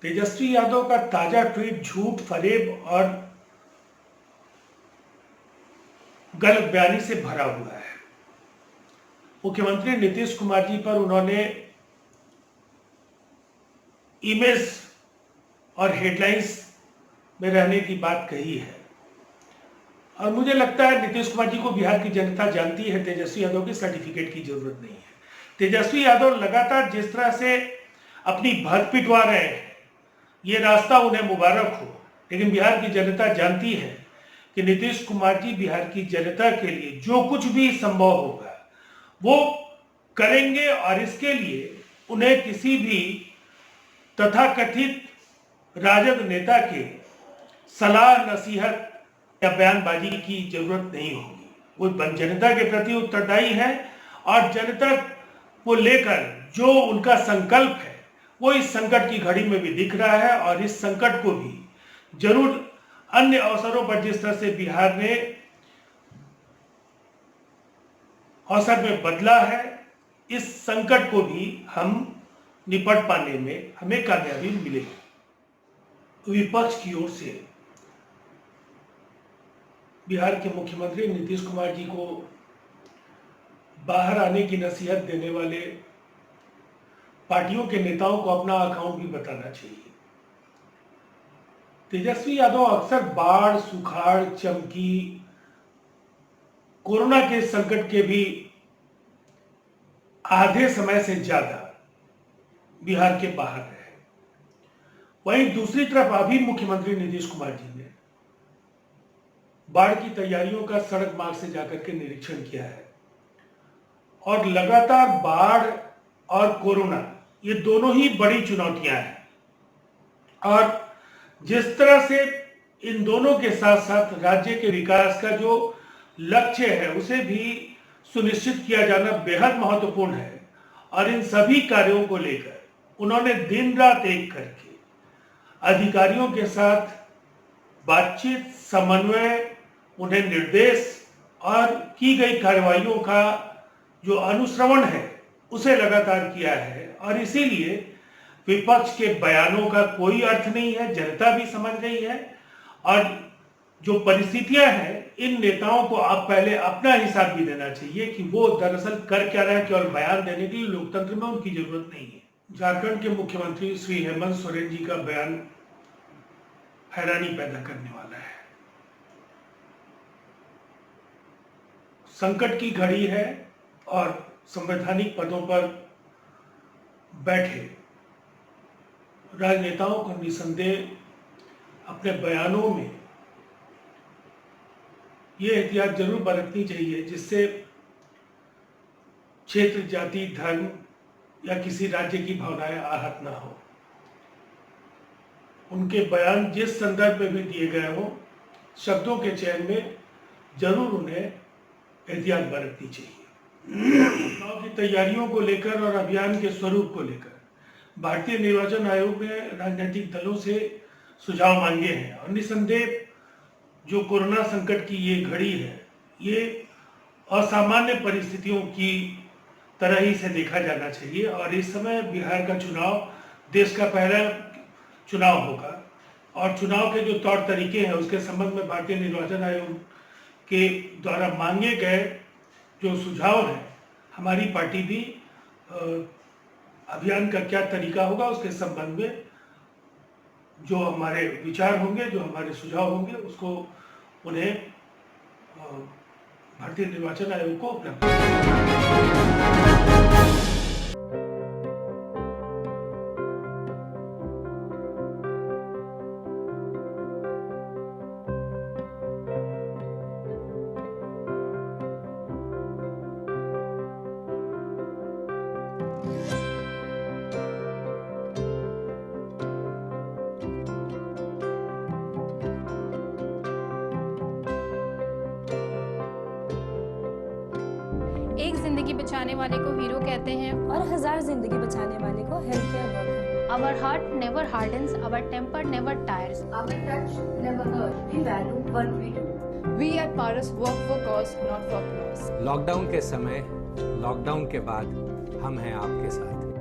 तेजस्वी यादव का ताजा ट्वीट झूठ, फरेब और गलत बयानी से भरा हुआ है। मुख्यमंत्री नीतीश कुमार जी पर उन्होंने इमेज और हेडलाइंस में रहने की बात कही है और मुझे लगता है नीतीश कुमार जी को बिहार की जनता जानती है, तेजस्वी यादव की सर्टिफिकेट की जरूरत नहीं है। तेजस्वी यादव लगातार जिस तरह से अपनी भद पिटवा रहे हैं, ये रास्ता उन्हें मुबारक हो, लेकिन बिहार की जनता जानती है कि नीतीश कुमार जी बिहार की जनता के लिए जो कुछ भी संभव होगा वो करेंगे और इसके लिए उन्हें किसी भी तथाकथित राजद नेता के सलाह, नसीहत या बयानबाजी की जरूरत नहीं होगी। वो जनता के प्रति उत्तरदायी है और जनता को लेकर जो उनका संकल्प है वो इस संकट की घड़ी में भी दिख रहा है और इस संकट को भी जरूर अन्य अवसरों पर जिस तरह से बिहार ने अवसर में बदला है, इस संकट को भी हम निपट पाने में हमें कामयाबी मिलेगी। विपक्ष की ओर से बिहार के मुख्यमंत्री नीतीश कुमार जी को बाहर आने की नसीहत देने वाले पार्टियों के नेताओं को अपना अकाउंट भी बताना चाहिए। तेजस्वी यादव अक्सर बाढ़, सुखाड़, चमकी, कोरोना के संकट के भी आधे समय से ज्यादा बिहार के बाहर रहे। वहीं दूसरी तरफ अभी मुख्यमंत्री नीतीश कुमार जी ने बाढ़ की तैयारियों का सड़क मार्ग से जाकर के निरीक्षण किया है और लगातार बाढ़ और कोरोना ये दोनों ही बड़ी चुनौतियां हैं और जिस तरह से इन दोनों के साथ साथ राज्य के विकास का जो लक्ष्य है उसे भी सुनिश्चित किया जाना बेहद महत्वपूर्ण है और इन सभी कार्यों को लेकर उन्होंने दिन रात एक करके अधिकारियों के साथ बातचीत, समन्वय, उन्हें निर्देश और की गई कार्रवाइयों का जो अनुश्रवण है उसे लगातार किया है और इसीलिए विपक्ष के बयानों का कोई अर्थ नहीं है। जनता भी समझ गई है और जो परिस्थितियां हैं इन नेताओं को आप पहले अपना हिसाब भी देना चाहिए कि वो दरअसल कर क्या रहे हैं। केवल बयान देने के लिए लोकतंत्र में उनकी जरूरत नहीं है। झारखंड के मुख्यमंत्री श्री हेमंत सोरेन जी का बयान हैरानी पैदा करने वाला है। संकट की घड़ी है और संवैधानिक पदों पर बैठे राजनेताओं को निसंदेह अपने बयानों में ये एहतियात जरूर बरतनी चाहिए जिससे क्षेत्र, जाति, धर्म या किसी राज्य की भावनाएं आहत ना हो। उनके बयान जिस संदर्भ में भी दिए गए हों, शब्दों के चयन में जरूर उन्हें एहतियात बरतनी चाहिए। चुनाव की तैयारियों को लेकर और अभियान के स्वरूप को लेकर भारतीय निर्वाचन आयोग ने राजनीतिक दलों से सुझाव मांगे हैं और निसंदेह जो कोरोना संकट की ये घड़ी है ये असामान्य परिस्थितियों की तरह ही से देखा जाना चाहिए और इस समय बिहार का चुनाव देश का पहला चुनाव होगा और चुनाव के जो तौर तरीके हैं उसके संबंध में भारतीय निर्वाचन आयोग के द्वारा मांगे गए जो सुझाव हैं, हमारी पार्टी भी अभियान का क्या तरीका होगा उसके संबंध में जो हमारे विचार होंगे, जो हमारे सुझाव होंगे उसको उन्हें भारतीय निर्वाचन आयोग को उपलब्ध एक जिंदगी बचाने वाले को हीरो कहते हैं और 1000 जिंदगी बचाने वाले को health care worker. Our heart never hardens, our temper never tires. Our touch never hurt. We value what we do. We at Paras work for cause, not for applause. Lockdown के समय, lockdown के बाद हम हैं आपके साथ।